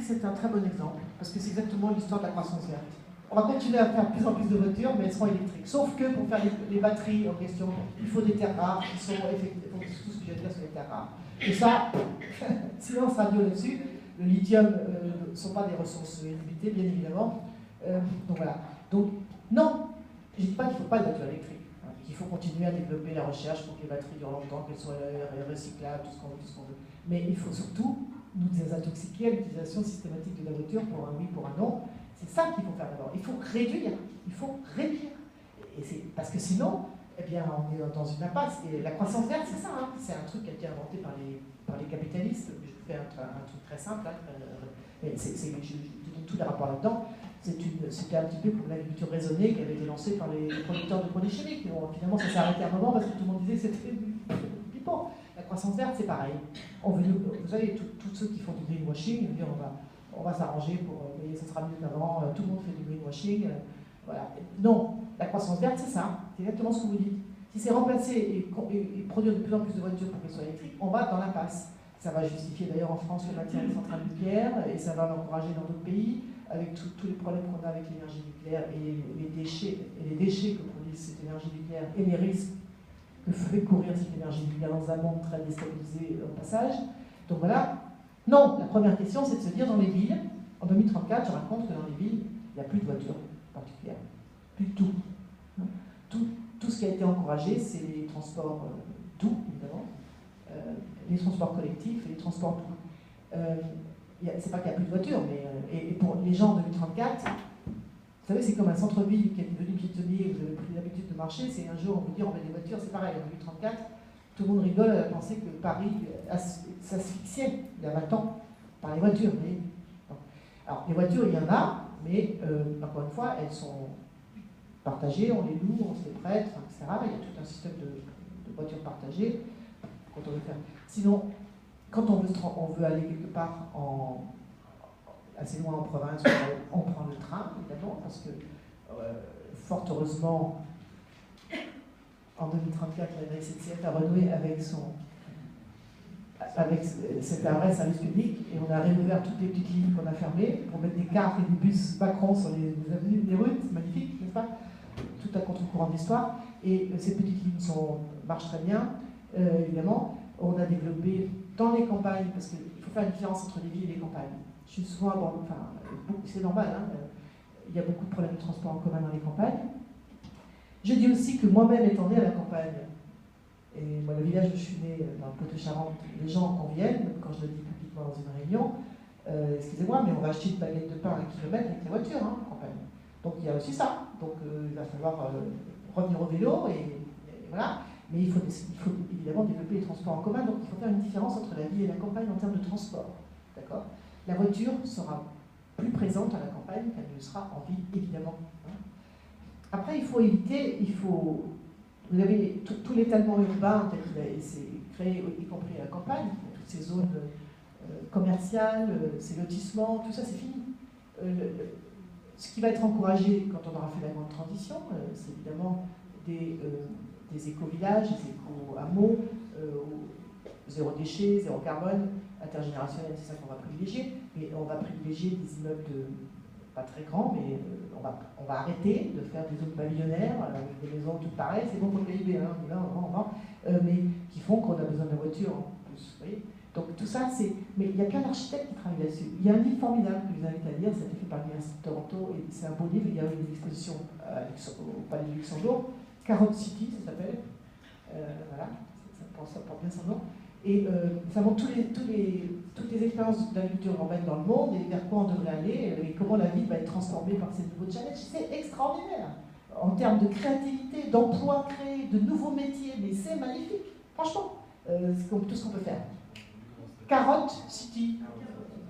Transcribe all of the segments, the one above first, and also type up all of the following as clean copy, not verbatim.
c'est un très bon exemple, parce que c'est exactement l'histoire de la croissance verte. On va continuer à faire de plus en plus de voitures, mais elles seront électriques. Sauf que pour faire les batteries en question, il faut des terres rares qui sont effectivement, tout ce que j'ai à dire sur les terres rares. Et ça, silence radio là-dessus, le lithium ne sont pas des ressources illimitées, bien évidemment. Donc voilà. Donc, non, je ne dis pas qu'il ne faut pas de voitures électriques. Il faut continuer à développer la recherche pour que les batteries durent longtemps, qu'elles soient recyclables, tout ce qu'on veut. Mais il faut surtout nous désintoxiquer à l'utilisation systématique de la voiture pour un oui, pour un non. C'est ça qu'il faut faire d'abord. Il faut réduire. Il faut réduire. Parce que sinon, eh bien, on est dans une impasse. Et la croissance verte, c'est ça. Hein. C'est un truc qui a été inventé par les capitalistes. Je vous fais un truc très simple. Hein. Je donne tous les rapports là-dedans. C'était un petit peu comme l'agriculture raisonnée qui avait été lancée par les producteurs de produits chimiques. Bon, finalement, ça s'est arrêté à un moment parce que tout le monde disait que c'était pipeau. La croissance verte, c'est pareil. Vous savez, tous ceux qui font du greenwashing, ils disent on va s'arranger pour payer, ça sera mieux qu'avant, tout le monde fait du greenwashing. Voilà. Non, la croissance verte, c'est ça. C'est exactement ce que vous dites. Si c'est remplacer et produire de plus en plus de voitures pour qu'elles soient électriques, on va dans l'impasse. Ça va justifier d'ailleurs en France le maintien des centrales nucléaires et ça va l'encourager dans d'autres pays, avec tous les problèmes qu'on a avec l'énergie nucléaire et les déchets que produit cette énergie nucléaire et les risques que fait courir cette énergie nucléaire dans un monde très déstabilisé au passage. Donc voilà. Non, la première question, c'est de se dire dans les villes, en 2034, je raconte que dans les villes, il n'y a plus de voitures particulières. Plus de tout. Tout ce qui a été encouragé, c'est les transports doux, évidemment, les transports collectifs et les transports doux. C'est pas qu'il n'y a plus de voitures, mais et pour les gens en 2034, vous savez, c'est comme un centre-ville qui est devenu piétonnier, vous avez pris l'habitude de marcher, c'est un jour on vous dit on met des voitures, c'est pareil, en 2034, tout le monde rigole à penser que Paris s'asphyxiait il y a 20 ans par les voitures. Mais, bon. Alors les voitures, il y en a, mais encore une fois, elles sont partagées, on les loue, on se les prête, etc. Il y a tout un système de voitures partagées quand on veut faire. Sinon, quand on veut aller quelque part assez loin en province, on prend le train, évidemment, parce que, fort heureusement, en 2034, la SNCF a renoué avec cet arrêt service public, et on a réouvert toutes les petites lignes qu'on a fermées pour mettre des cars et des bus Macron sur les avenues, les routes, magnifique, n'est-ce pas? Tout à contre-courant de l'histoire. Et ces petites lignes marchent très bien, évidemment. On a développé dans les campagnes, parce qu'il faut faire une différence entre les villes et les campagnes. Je suis souvent abordé, enfin, c'est normal, hein, il y a beaucoup de problèmes de transport en commun dans les campagnes. Je dis aussi que moi-même étant né à la campagne, et moi, le village où je suis né, dans le Poitou-Charentes, les gens en conviennent, quand je le dis publiquement dans une réunion, excusez-moi, mais on va acheter une baguette de pain à 1 kilomètre avec les voitures, hein, en campagne. Donc il y a aussi ça. Donc il va falloir revenir au vélo, et voilà. Mais il faut évidemment développer les transports en commun, donc il faut faire une différence entre la ville et la campagne en termes de transport. D'accord ? La voiture sera plus présente à la campagne qu'elle ne le sera en ville, évidemment. Après, il faut éviter, vous avez tout l'étalement urbain tel qu'il a été créé, y compris à la campagne, toutes ces zones commerciales, ces lotissements, tout ça c'est fini. Ce qui va être encouragé quand on aura fait la grande transition, c'est évidemment des éco-villages, des éco-hameaux, zéro déchet, zéro carbone, intergénérationnel, c'est ça qu'on va privilégier. Mais on va privilégier des immeubles pas très grands, mais on va arrêter de faire des zones pavillonnaires, avec des maisons toutes pareilles, c'est bon pour le PIB, hein, on y va, mais qui font qu'on a besoin de la voiture en plus. Vous voyez. Donc tout ça, mais il y a plein d'architectes qui travaillent là-dessus. Il y a un livre formidable que je vous invite à lire, ça a été fait par l'Université de Toronto, et c'est un beau livre, il y a eu une exposition au Palais du Luxembourg, Carrot City, ça s'appelle. Voilà, ça porte bien son nom. Et ça montre toutes les expériences d'agriculture urbaine dans le monde et vers quoi on devrait aller et comment la ville va être transformée par ces nouveaux challenges. C'est extraordinaire en termes de créativité, d'emplois créés, de nouveaux métiers, mais c'est magnifique. Franchement, c'est comme tout ce qu'on peut faire. Carotte City,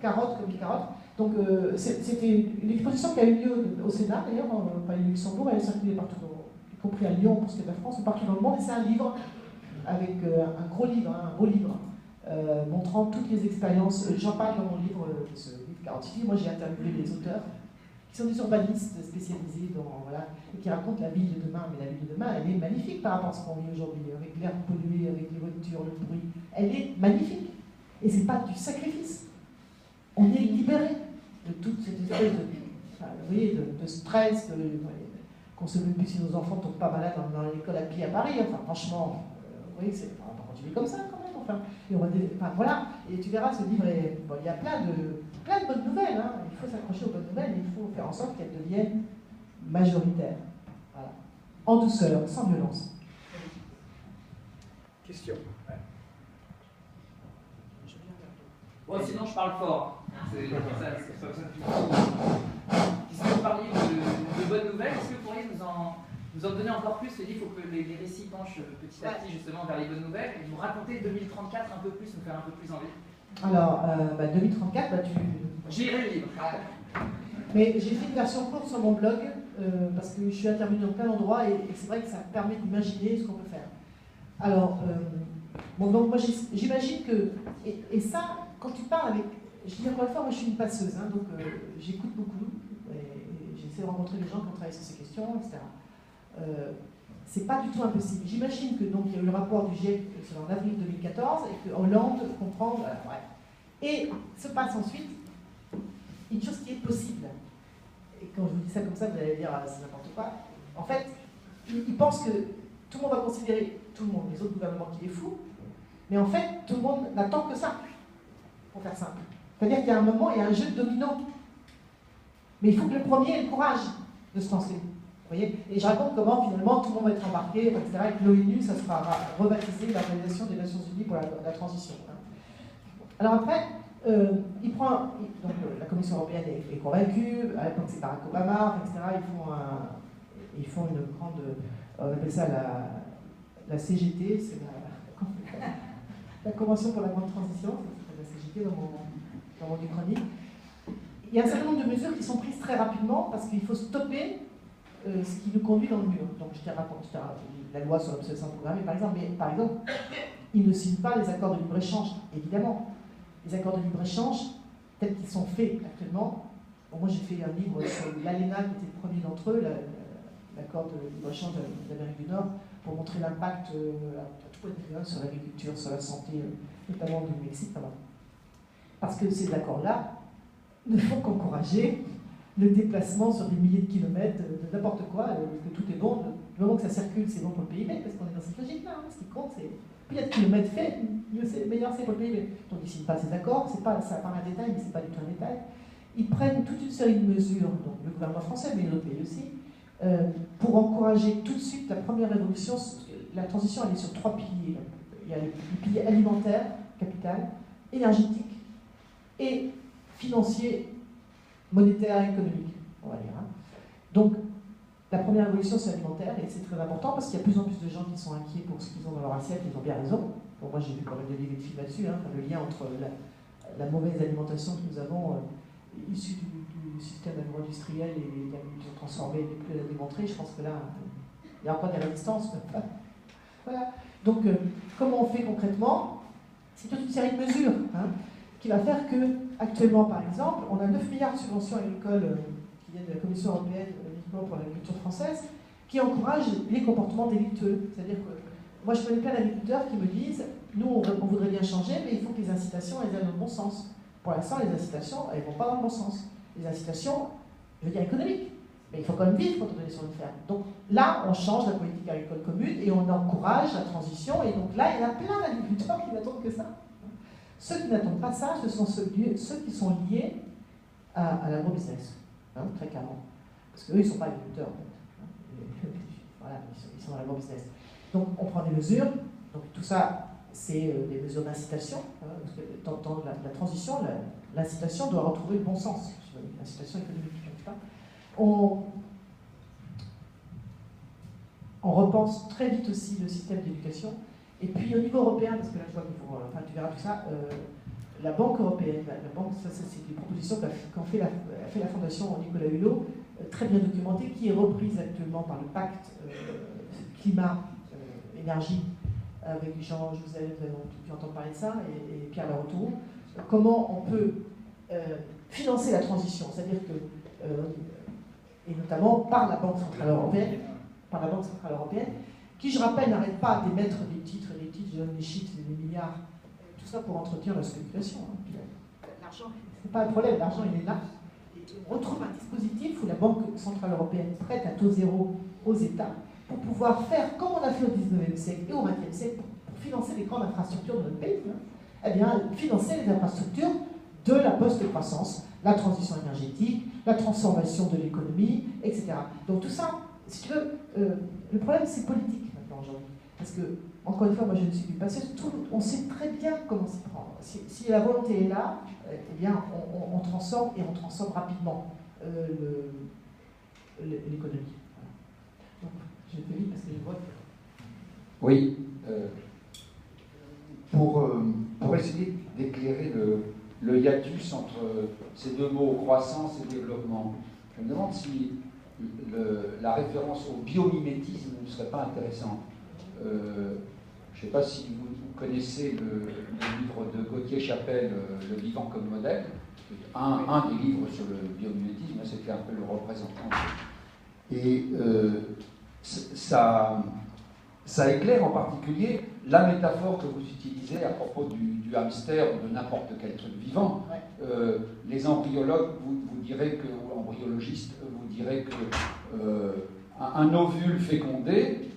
carotte comme une carotte. Donc c'était une exposition qui a eu lieu au Sénat d'ailleurs, au Palais du Luxembourg, elle est circulée partout, y compris à Lyon pour ce qui est de la France, partout dans le monde, et c'est un livre avec un gros livre, un beau livre, montrant toutes les expériences. J'en parle dans mon livre, ce livre Carotte City. Moi j'ai interviewé les auteurs, qui sont des urbanistes spécialisés voilà, et qui racontent la ville de demain. Mais la ville de demain, elle est magnifique par rapport à ce qu'on vit aujourd'hui, avec l'air pollué, avec les voitures, le bruit. Elle est magnifique. Et c'est pas du sacrifice. On est libéré. toute cette espèce de, enfin, vous voyez, de stress, qu'on se veut plus si nos enfants ne tombent pas malades dans l'école à pied à Paris. Enfin, franchement, vous voyez, c'est pas continuer comme ça quand même. Enfin, et enfin, voilà. Et tu verras, ce livre, bon, il y a plein de bonnes nouvelles. Hein. Il faut s'accrocher aux bonnes nouvelles, mais il faut faire en sorte qu'elles deviennent majoritaires. Voilà. En douceur, sans violence. Question. Ouais. Bon, sinon je parle fort. Puisque vous parliez de bonnes nouvelles, est-ce que vous pourriez nous en donner encore plus? Il faut que les récits penchent petit à petit justement vers les bonnes nouvelles et nous raconter 2034 un peu plus, nous faire un peu plus envie. Alors, 2034, J'ai lu le livre. Mais j'ai fait une version courte sur mon blog parce que je suis intervenue dans plein d'endroits et c'est vrai que ça permet d'imaginer ce qu'on peut faire. Alors, bon, donc moi j'imagine que, et ça, quand tu parles avec, je dis encore une fois, moi je suis une passeuse, hein, donc j'écoute beaucoup, et j'essaie de rencontrer les gens qui ont travaillé sur ces questions, etc. C'est pas du tout impossible. J'imagine que donc il y a eu le rapport du GIEC en avril 2014 et que Hollande comprend, bref. Et se passe ensuite une chose qui est possible. Et quand je vous dis ça comme ça, vous allez dire c'est n'importe quoi. En fait, ils pensent que tout le monde va considérer, tout le monde, les autres gouvernements, qu'il est fou, mais en fait, tout le monde n'attend que ça, pour faire simple. C'est-à-dire qu'il y a un moment, il y a un jeu de domino. Mais il faut que le premier ait le courage de se lancer. Vous voyez? Et je raconte comment finalement tout le monde va être embarqué, etc. Et que l'ONU, ça sera rebaptisé l'Organisation des Nations Unies pour la transition. Alors après, donc la Commission européenne est convaincue, à l'époque c'est Barack Obama, etc. Ils font une grande, on appelle ça la CGT, c'est la Convention pour la grande transition, c'est la CGT dans mon chronique. Il y a un certain nombre de mesures qui sont prises très rapidement parce qu'il faut stopper ce qui nous conduit dans le mur. Donc je te raconte la loi sur l'obsolescence programmée par exemple, mais par exemple, ils ne signent pas les accords de libre-échange, évidemment. Les accords de libre-échange, tels qu'ils sont faits actuellement, bon, moi j'ai fait un livre sur l'ALENA qui était le premier d'entre eux, l'accord de libre-échange d'Amérique du Nord, pour montrer l'impact à tout point de vue sur l'agriculture, sur la santé, notamment du Mexique. Parce que ces accords-là ne font qu'encourager le déplacement sur des milliers de kilomètres de n'importe quoi, que tout est bon. Du moment que ça circule, c'est bon pour le PIB, parce qu'on est dans cette logique-là. Hein. Ce qui compte, c'est plus il y a de kilomètres faits, meilleur c'est pour le PIB. Donc ils ne signent pas ces accords, ça paraît un détail, mais ce n'est pas du tout un détail. Ils prennent toute une série de mesures, donc le gouvernement français, mais d'autres pays aussi, pour encourager tout de suite la première révolution. La transition, elle est sur 3 piliers. Il y a le pilier alimentaire, capital, énergétique et financier, monétaire et économique, on va dire. Hein. Donc, la première révolution, c'est alimentaire, et c'est très important parce qu'il y a de plus en plus de gens qui sont inquiets pour ce qu'ils ont dans leur assiette, ils ont bien raison. Bon, moi, j'ai vu quand même des livres de films là-dessus, hein, le lien entre la mauvaise alimentation que nous avons issue du système agro-industriel et l'agriculture transformée n'est plus à démontrer. Je pense que là, il y a encore des résistances. Voilà. Donc, comment on fait concrètement? C'est toute une série de mesures hein, qui va faire que, actuellement, par exemple, on a 9 milliards de subventions agricoles qui viennent de la Commission européenne uniquement pour l'agriculture française, qui encouragent les comportements délictueux. C'est-à-dire que moi, je connais plein d'agriculteurs qui me disent nous, on voudrait bien changer, mais il faut que les incitations elles aillent dans le bon sens. Pour l'instant, les incitations, elles ne vont pas dans le bon sens. Les incitations, je veux dire économiques, mais il faut quand même vivre quand on est sur une ferme. Donc là, on change la politique agricole commune et on encourage la transition. Et donc là, il y en a plein d'agriculteurs qui n'attendent que ça. Ceux qui n'attendent pas ça, ce sont ceux qui sont liés à l'agro-business, hein, très clairement. Parce qu'eux, ils ne sont pas agriculteurs, en fait. Voilà, ils sont dans l'agro-business. Donc, on prend des mesures. Donc, tout ça, c'est des mesures d'incitation. Hein, parce que dans la transition, l'incitation doit retrouver le bon sens. L'incitation économique, etc. On repense très vite aussi le système d'éducation. Et puis, au niveau européen, parce que là, je vois qu'il faut... Enfin, tu verras tout ça, la Banque européenne, la banque, ça c'est des propositions qu'a fait la Fondation Nicolas Hulot, très bien documentée, qui est reprise actuellement par le pacte climat-énergie avec Jean-Joseph, vous avez pu entendre parler de ça, et Pierre Laroutourou. Comment on peut financer la transition, c'est-à-dire que, et notamment par la Banque Centrale Européenne, qui, je rappelle, n'arrête pas d'émettre des titres, je donne des chiffres, des milliards, tout ça pour entretenir la spéculation. Hein. L'argent, c'est pas un problème, l'argent il est là. Et on retrouve un dispositif où la Banque Centrale Européenne prête à taux zéro aux États pour pouvoir faire, comme on a fait au 19e siècle et au 20e siècle, pour financer les grandes infrastructures de notre pays, eh bien, financer les infrastructures de la post-croissance, la transition énergétique, la transformation de l'économie, etc. Donc tout ça, si tu veux, le problème c'est politique maintenant aujourd'hui. Parce que, encore une fois, moi je ne suis plus passeuse, on sait très bien comment s'y prendre. Si la volonté est là, eh bien on transforme et on transforme rapidement l'économie. Voilà. Donc je vais vite parce que je vois que... Oui. Pour essayer d'éclairer le hiatus entre ces deux mots, croissance et développement, je me demande si la référence au biomimétisme ne serait pas intéressante. Je ne sais pas si vous connaissez le livre de Gauthier Chapelle, Le vivant comme modèle, un des livres sur le biomimétisme, c'était un peu le représentant. Et ça éclaire en particulier la métaphore que vous utilisez à propos du hamster ou de n'importe quel truc vivant. Ouais. Les embryologues vous direz que, ou embryologistes vous direz que un ovule fécondé,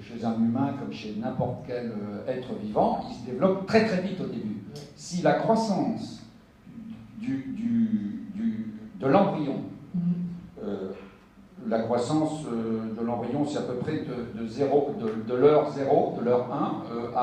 chez un humain comme chez n'importe quel être vivant, il se développe très très vite au début. Ouais. Si la croissance de l'embryon, la croissance de l'embryon, c'est à peu près de l'heure 0, de l'heure 1 à